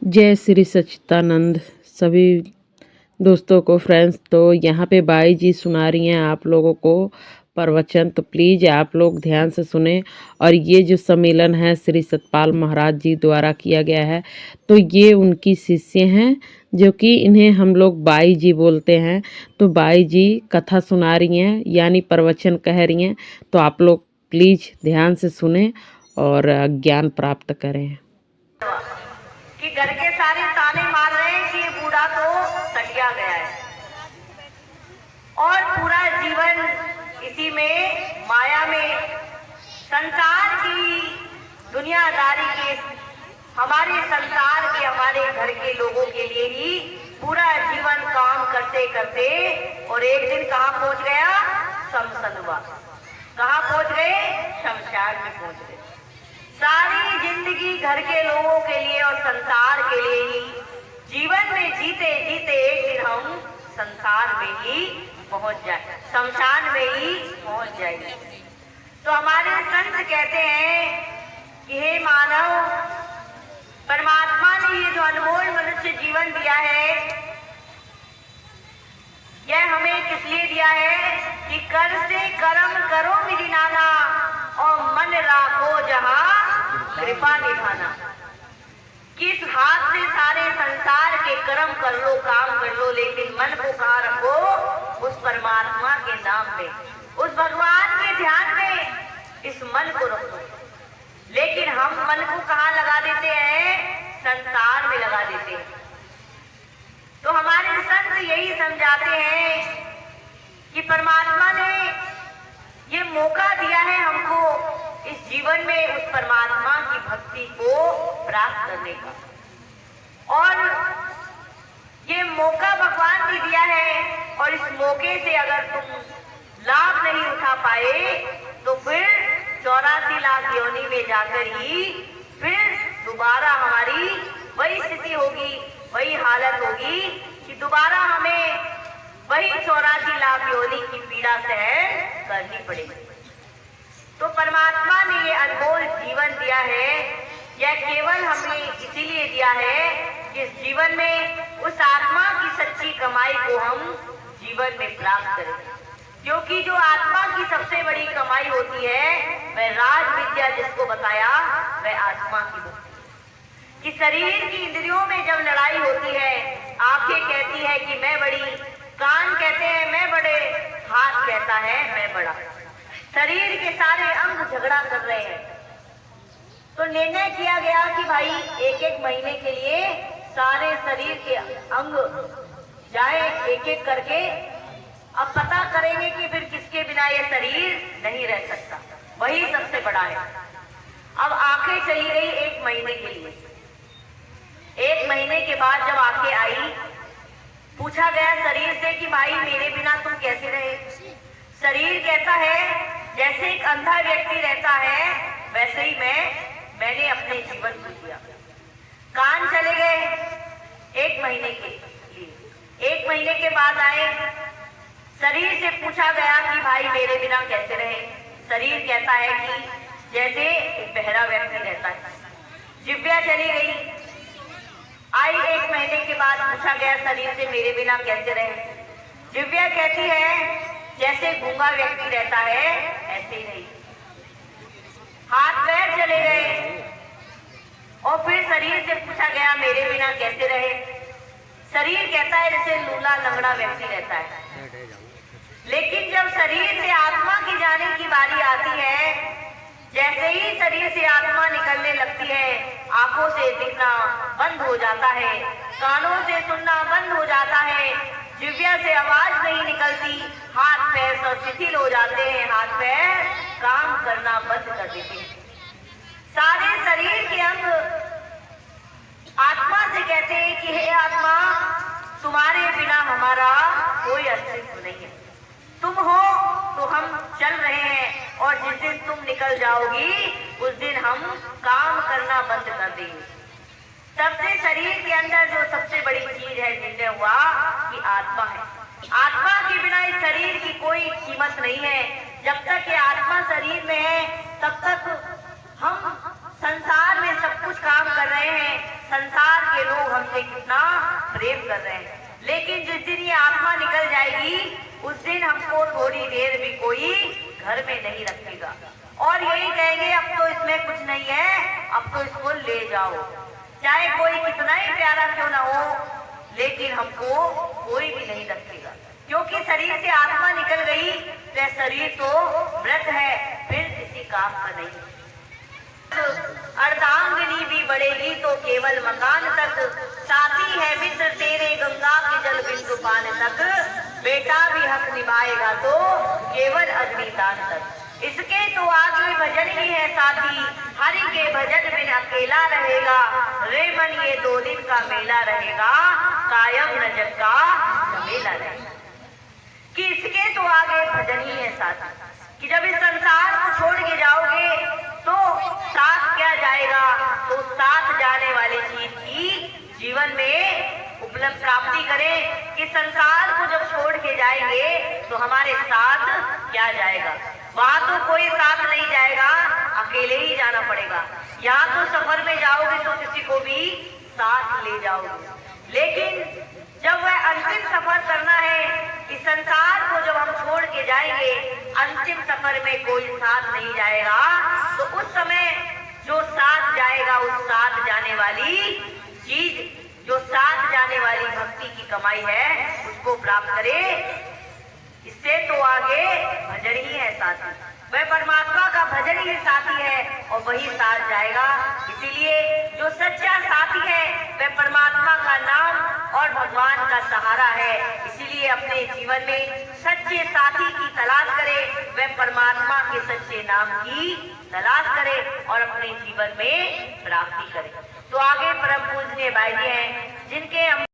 जय श्री सच्चिदानंद सभी दोस्तों को फ्रेंड्स। तो यहाँ पे बाई जी सुना रही हैं आप लोगों को प्रवचन, तो प्लीज़ आप लोग ध्यान से सुने। और ये जो सम्मेलन है श्री सतपाल महाराज जी द्वारा किया गया है, तो ये उनकी शिष्य हैं जो कि इन्हें हम लोग बाई जी बोलते हैं। तो बाई जी कथा सुना रही हैं यानी प्रवचन कह रही हैं, तो आप लोग प्लीज़ ध्यान से सुने और ज्ञान प्राप्त करें। कि घर के सारे ताने मार रहे हैं कि ये बूढ़ा तो सटिया गया है और पूरा जीवन इसी में माया में संसार की दुनियादारी के हमारे संसार के हमारे घर के लोगों के लिए ही पूरा जीवन काम करते करते और एक दिन कहाँ पहुंच गया? शमशनवा। कहाँ पहुंच गए? शमशान में पहुंच गए। सारी जिंदगी घर के लोगों के लिए और संसार के लिए ही जीवन में जीते जीते एक दिन हम संसार में ही पहुंच जाए, शमशान में ही पहुंच जाएंगे। तो हमारे संत कहते हैं कि हे मानव, परमात्मा ने ये जो अनमोल मनुष्य जीवन दिया है, यह हमें किस लिए दिया है कि कर से कर्म करो मेरी नाना और मन राखो जहां कृपा निभाना। किस हाथ से सारे संसार के कर्म कर लो, काम कर लो, लेकिन मन को कहाँ रखो? उस परमात्मा के नाम में, उस भगवान के ध्यान में इस मन को रखो। लेकिन हम मन को कहाँ लगा देते हैं? संसार में लगा देते हैं। तो हमारे संत यही समझाते हैं कि परमात्मा ने ये मौका दिया है हमको इस जीवन में उस परमात्मा की भक्ति को प्राप्त करने का, और ये मौका भगवान ने दिया है। और इस मौके से अगर तुम लाभ नहीं उठा पाए तो फिर 84 लाख योनि में जाकर ही फिर दोबारा हमारी वही स्थिति होगी, वही हालत होगी कि दोबारा हमें वही 84 लाख योनि की पीड़ा सहन करनी पड़ेगी। तो परमात्मा ने ये अनमोल जीवन दिया है, यह केवल हमें इसीलिए दिया है कि इस जीवन में उस आत्मा की सच्ची कमाई को हम जीवन में प्राप्त करें। क्योंकि जो आत्मा की सबसे बड़ी कमाई होती है वह राज विद्या, जिसको बताया वह आत्मा की मुक्ति। कि शरीर की इंद्रियों में जब लड़ाई होती है, आंखें कहती है कि मैं बड़ी, कान कहते हैं मैं बड़े, हाथ कहता है मैं बड़ा, शरीर के सारे अंग झगड़ा कर रहे हैं। तो निर्णय किया गया कि भाई एक एक महीने के लिए सारे शरीर के अंग जाए एक एक करके। अब पता करेंगे कि फिर किसके बिना ये शरीर नहीं रह सकता, वही सबसे बड़ा है। अब आंखें चली गई एक महीने के लिए। एक महीने के बाद जब आंखें आई, पूछा गया शरीर से कि भाई मेरे बिना तुम कैसे रहे? शरीर कहता है जैसे एक अंधा व्यक्ति रहता है वैसे ही मैंने अपने जीवन को जिया। कान चले गए एक महीने के लिए। एक महीने के बाद आए, शरीर से पूछा गया कि भाई मेरे बिना कैसे रहे? शरीर कहता है कि जैसे एक बहरा व्यक्ति रहता है। जिह्वा चली गई, आई एक महीने के बाद पूछा गया शरीर से मेरे बिना कैसे रहे? जिह्वा कहती है जैसे गूंगा व्यक्ति रहता है ऐसे ही नहीं। हाथ पैर चले गए और फिर शरीर से पूछा गया मेरे बिना कैसे रहे? शरीर कहता है जैसे लूला लंगड़ा व्यक्ति रहता है। लेकिन जब शरीर से आत्मा की जाने की बारी आती है, जैसे ही शरीर से आत्मा निकलने लगती है, आंखों से दिखना बंद हो जाता है, कानों से सुनना बंद हो जाता है, जिह्वा से आवाज नहीं निकलती, हाथ पैर सब शिथिल हो जाते हैं, हाथ पैर काम करना बंद कर देते हैं। सारे शरीर के अंग आत्मा से कहते हैं कि हे आत्मा, तुम्हारे बिना हमारा कोई अस्तित्व नहीं है। तुम हो तो हम चल रहे हैं, और जिस दिन तुम निकल जाओगी उस दिन हम काम करना बंद कर देंगे। तब से शरीर के अंदर जो सबसे बड़ी चीज है, निर्णय हुआ कि आत्मा है। आत्मा के बिना इस शरीर की कोई कीमत नहीं है। जब तक ये आत्मा शरीर में है तब तक हम संसार में सब कुछ काम कर रहे हैं। संसार के लोग हमसे कितना प्रेम कर रहे हैं। लेकिन जिस दिन ये आत्मा निकल जाएगी उस दिन हमको थोड़ी देर भी कोई घर में नहीं रखेगा और यही कहेंगे अब तो इसमें कुछ नहीं है, अब तो इसको ले जाओ। चाहे कोई कितना ही प्यारा क्यों ना हो, लेकिन हमको कोई भी नहीं रखेगा, क्योंकि शरीर से आत्मा निकल गई तो शरीर तो मृत है, फिर किसी काम का नहीं। अर्धांगिनी भी बढ़ेगी तो केवल मकान तक, साथी है मित्र तेरे गंगा के जल बिंदु पान तक, बेटा भी हक निभाएगा तो केवल अग्निदान तक। इसके तो आगे भजन ही है साथी, हरि के भजन में अकेला रहेगा, रे मन ये 2 दिन का मेला रहेगा, कायम रजत का झमेला रहेगा। कि इसके तो आगे भजन ही है साथी, कि जब इस संसार को छोड़ के जाओगे तो साथ क्या जाएगा, तो साथ जाने वाली चीज की जीवन में उपलब्ध प्राप्ति करें। कि संसार को जब छोड़ के जाएंगे तो हमारे साथ क्या जाएगा, वहां तो कोई साथ नहीं जाएगा, अकेले ही जाना पड़ेगा। यहाँ तो सफर में जाओगे तो किसी को भी साथ ले जाओगे, लेकिन जब वह अंतिम सफर करना है, इस संसार को जब हम छोड़ के जाएंगे, अंतिम सफर में कोई साथ नहीं जाएगा, तो उस समय जो साथ जाएगा, उस साथ जाने वाली चीज, जो साथ जाने वाली भक्ति की कमाई है, उसको प्राप्त करे। इससे तो आगे भजन ही है साथी, वह परमात्मा का भजन ही साथी है और वही साथ जाएगा। इसीलिए जो सच्चा साथी है वह परमात्मा का नाम और भगवान का सहारा है। इसीलिए अपने जीवन में सच्चे साथी की तलाश करे, वह परमात्मा के सच्चे नाम की तलाश करे और अपने जीवन में प्राप्ति करे। तो आगे परम पूज्य